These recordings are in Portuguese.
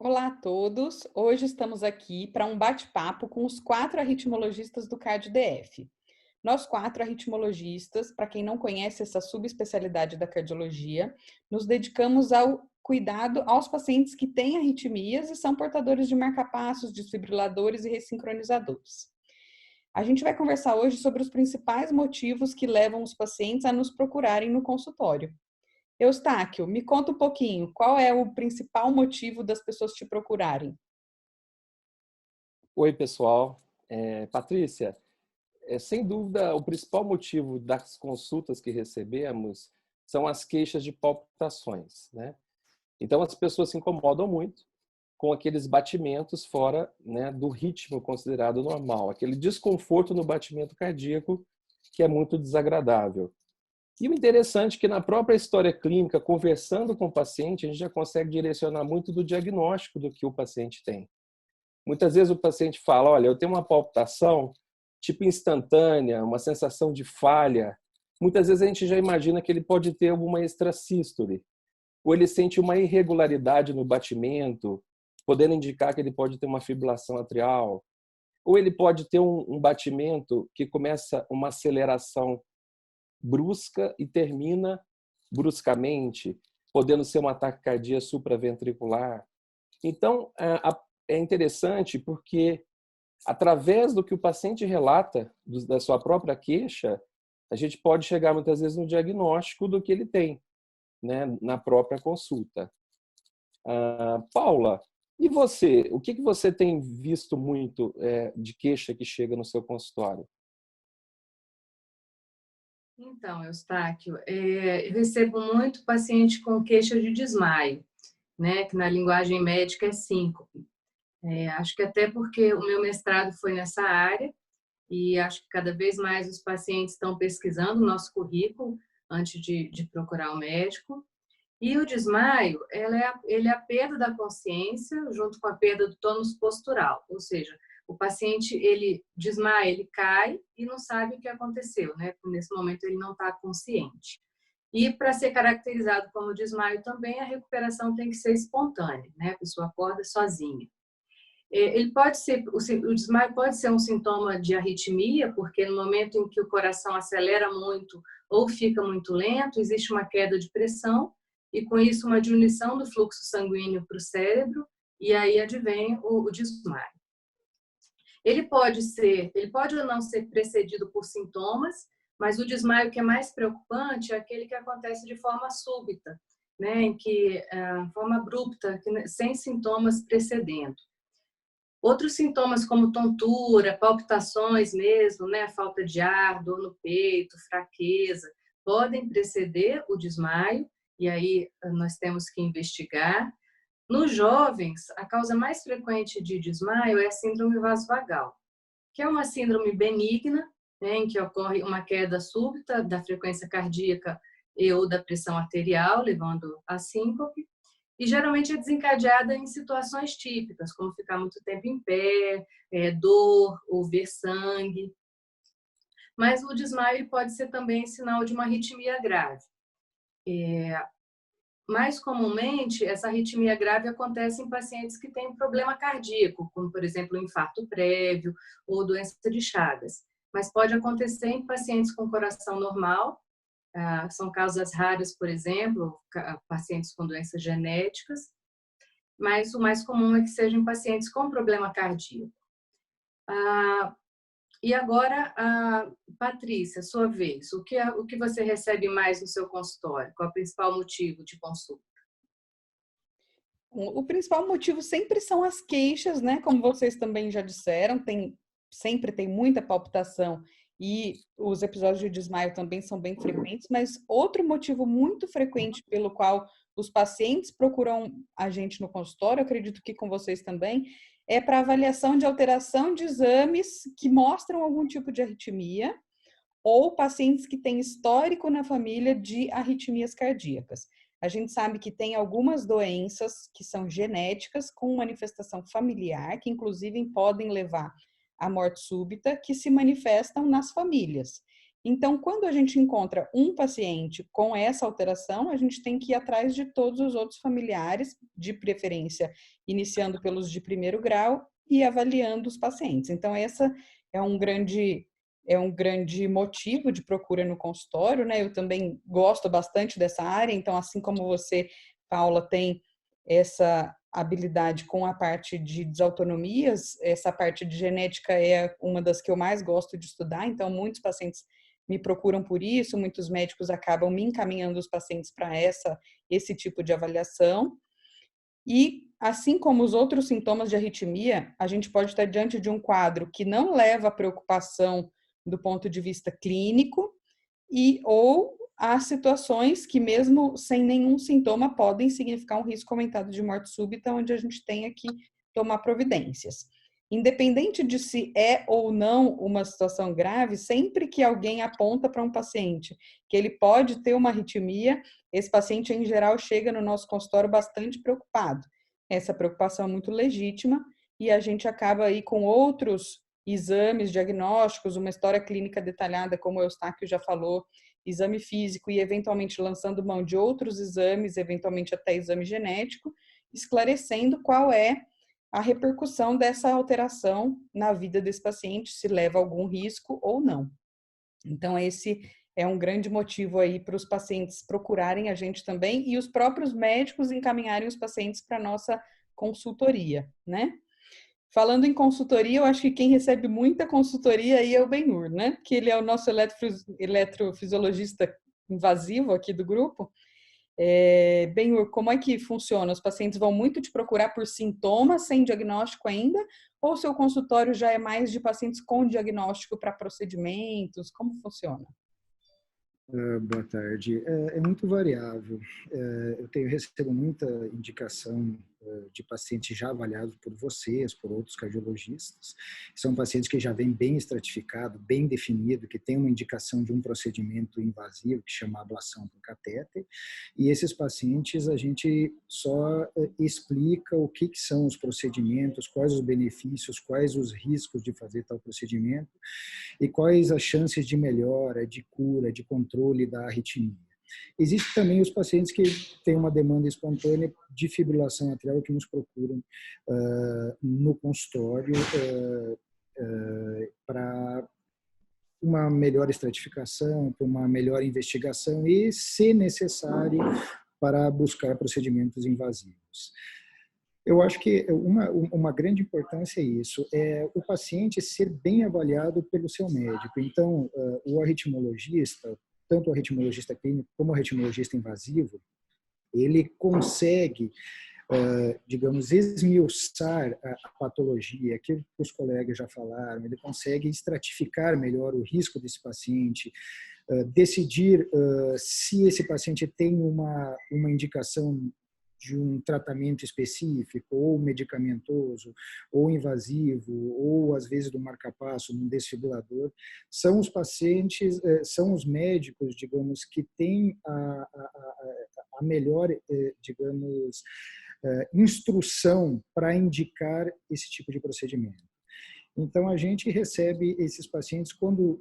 Olá a todos! Hoje estamos aqui para um bate-papo com os 4 arritmologistas do CardDF. Nós 4 arritmologistas, para quem não conhece essa subespecialidade da cardiologia, nos dedicamos ao cuidado aos pacientes que têm arritmias e são portadores de marca-passos, desfibriladores e ressincronizadores. A gente vai conversar hoje sobre os principais motivos que levam os pacientes a nos procurarem no consultório. Eustáquio, me conta um pouquinho, qual é o principal motivo das pessoas te procurarem? Oi, pessoal. Patrícia, sem dúvida, o principal motivo das consultas que recebemos são as queixas de palpitações, né? Então, as pessoas se incomodam muito com aqueles batimentos fora, né, do ritmo considerado normal, aquele desconforto no batimento cardíaco que é muito desagradável. E o interessante é que na própria história clínica, conversando com o paciente, a gente já consegue direcionar muito do diagnóstico do que o paciente tem. Muitas vezes o paciente fala, olha, eu tenho uma palpitação tipo instantânea, uma sensação de falha. Muitas vezes a gente já imagina que ele pode ter alguma extrasístole, ou ele sente uma irregularidade no batimento, podendo indicar que ele pode ter uma fibrilação atrial, ou ele pode ter um batimento que começa uma aceleração brusca e termina bruscamente, podendo ser um ataque cardíaco supraventricular. Então, é interessante porque, através do que o paciente relata, da sua própria queixa, a gente pode chegar muitas vezes no diagnóstico do que ele tem, né, na própria consulta. Paula, e você? O que você tem visto muito de queixa que chega no seu consultório? Então, Eustáquio, eu recebo muito paciente com queixa de desmaio, né, que na linguagem médica é síncope. Acho que até porque o meu mestrado foi nessa área e acho que cada vez mais os pacientes estão pesquisando o nosso currículo antes de procurar o médico. E o desmaio, ele é a perda da consciência junto com a perda do tônus postural, ou seja, o paciente ele desmaia, ele cai e não sabe o que aconteceu, né? Porque nesse momento ele não está consciente. E para ser caracterizado como desmaio também, a recuperação tem que ser espontânea, né? A pessoa acorda sozinha. Ele pode ser, o desmaio pode ser um sintoma de arritmia, porque no momento em que o coração acelera muito ou fica muito lento, existe uma queda de pressão e com isso uma diminuição do fluxo sanguíneo para o cérebro e aí advém o desmaio. Ele pode ou não ser precedido por sintomas, mas o desmaio que é mais preocupante é aquele que acontece de forma súbita, né, em que forma abrupta, sem sintomas precedendo. Outros sintomas como tontura, palpitações mesmo, né, falta de ar, dor no peito, fraqueza, podem preceder o desmaio e aí nós temos que investigar. Nos jovens, a causa mais frequente de desmaio é a síndrome vasovagal, que é uma síndrome benigna, né, em que ocorre uma queda súbita da frequência cardíaca e ou da pressão arterial, levando a síncope, e geralmente é desencadeada em situações típicas, como ficar muito tempo em pé, dor ou ver sangue. Mas o desmaio pode ser também sinal de uma arritmia grave. Mais comumente, essa arritmia grave acontece em pacientes que têm problema cardíaco, como, por exemplo, um infarto prévio ou doença de Chagas. Mas pode acontecer em pacientes com coração normal, são causas raras, por exemplo, pacientes com doenças genéticas, mas o mais comum é que sejam em pacientes com problema cardíaco. E agora, Patrícia, sua vez, o que você recebe mais no seu consultório? Qual é o principal motivo de consulta? O principal motivo sempre são as queixas, né? Como vocês também já disseram, sempre tem muita palpitação e os episódios de desmaio também são bem frequentes, mas outro motivo muito frequente pelo qual os pacientes procuram a gente no consultório, acredito que com vocês também, é para avaliação de alteração de exames que mostram algum tipo de arritmia ou pacientes que têm histórico na família de arritmias cardíacas. A gente sabe que tem algumas doenças que são genéticas com manifestação familiar, que inclusive podem levar à morte súbita, que se manifestam nas famílias. Então, quando a gente encontra um paciente com essa alteração, a gente tem que ir atrás de todos os outros familiares, de preferência, iniciando pelos de primeiro grau e avaliando os pacientes. Então, essa é um grande motivo de procura no consultório, né? Eu também gosto bastante dessa área, então, assim como você, Paula, tem essa habilidade com a parte de desautonomias, essa parte de genética é uma das que eu mais gosto de estudar, então muitos pacientes me procuram por isso, muitos médicos acabam me encaminhando os pacientes para esse tipo de avaliação. E, assim como os outros sintomas de arritmia, a gente pode estar diante de um quadro que não leva à preocupação do ponto de vista clínico ou há situações que, mesmo sem nenhum sintoma, podem significar um risco aumentado de morte súbita, onde a gente tenha que tomar providências. Independente de se é ou não uma situação grave, sempre que alguém aponta para um paciente que ele pode ter uma arritmia, esse paciente, em geral, chega no nosso consultório bastante preocupado. Essa preocupação é muito legítima e a gente acaba aí com outros exames diagnósticos, uma história clínica detalhada, como o Eustáquio já falou, exame físico e, eventualmente, lançando mão de outros exames, eventualmente até exame genético, esclarecendo qual é a repercussão dessa alteração na vida desse paciente, se leva a algum risco ou não. Então, esse é um grande motivo aí para os pacientes procurarem a gente também e os próprios médicos encaminharem os pacientes para a nossa consultoria, né? Falando em consultoria, eu acho que quem recebe muita consultoria aí é o Benhur, né? Que ele é o nosso eletrofisiologista invasivo aqui do grupo. Benhur, como é que funciona? Os pacientes vão muito te procurar por sintomas, sem diagnóstico ainda? Ou seu consultório já é mais de pacientes com diagnóstico para procedimentos? Como funciona? Boa tarde. É muito variável. Recebo muita indicação de pacientes já avaliados por vocês, por outros cardiologistas. São pacientes que já vêm bem estratificado, bem definido, que tem uma indicação de um procedimento invasivo, que chama ablação por catéter. E esses pacientes a gente só explica o que são os procedimentos, quais os benefícios, quais os riscos de fazer tal procedimento e quais as chances de melhora, de cura, de controle da arritmia. Existem também os pacientes que têm uma demanda espontânea de fibrilação atrial que nos procuram no consultório para uma melhor estratificação, para uma melhor investigação e, se necessário, para buscar procedimentos invasivos. Eu acho que uma grande importância é isso, é o paciente ser bem avaliado pelo seu médico. Então, o arritmologista, tanto o arritmologista clínico como o arritmologista invasivo, ele consegue, digamos, esmiuçar a patologia, aquilo que os colegas já falaram, ele consegue estratificar melhor o risco desse paciente, decidir se esse paciente tem uma indicação de um tratamento específico, ou medicamentoso, ou invasivo, ou às vezes do marca-passo, um desfibrilador, são os pacientes, são os médicos, digamos, que têm a melhor, digamos, instrução para indicar esse tipo de procedimento. Então, a gente recebe esses pacientes quando,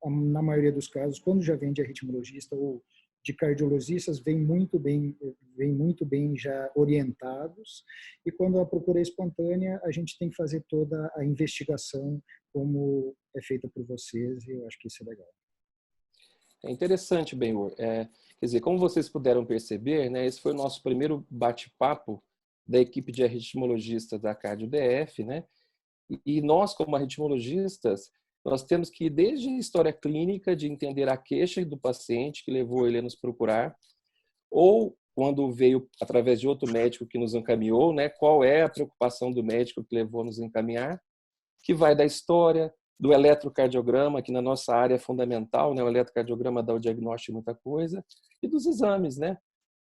na maioria dos casos, quando já vem de arritmologista ou de cardiologistas, vêm muito bem já orientados, e quando a procura é espontânea, a gente tem que fazer toda a investigação como é feita por vocês, e eu acho que isso é legal. É interessante, Benhur. Quer dizer, como vocês puderam perceber, né, esse foi o nosso primeiro bate-papo da equipe de arritmologistas da CardioDF, né? E nós, como arritmologistas, nós temos que ir desde a história clínica, de entender a queixa do paciente que levou ele a nos procurar, ou quando veio através de outro médico que nos encaminhou, né, qual é a preocupação do médico que levou a nos encaminhar, que vai da história, do eletrocardiograma, que na nossa área é fundamental, né, o eletrocardiograma dá o diagnóstico de muita coisa, e dos exames, né,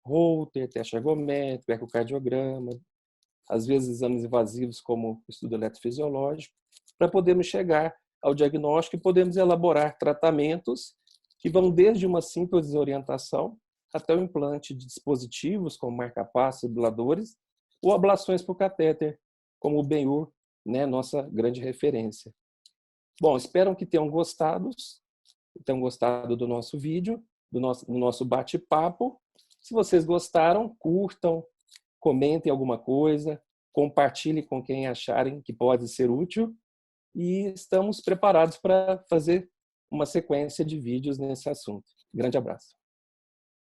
Holter, teste ergométrico, ecocardiograma, às vezes exames invasivos como estudo eletrofisiológico, para podermos chegar ao diagnóstico e podemos elaborar tratamentos que vão desde uma simples orientação até o implante de dispositivos como marca-passo, fibriladores ou ablações por catéter, como o Benhur, né, nossa grande referência. Bom, espero que tenham gostado. tenham gostado do nosso vídeo, do nosso bate-papo. Se vocês gostaram, curtam, comentem alguma coisa, compartilhem com quem acharem que pode ser útil e estamos preparados para fazer uma sequência de vídeos nesse assunto. Grande abraço.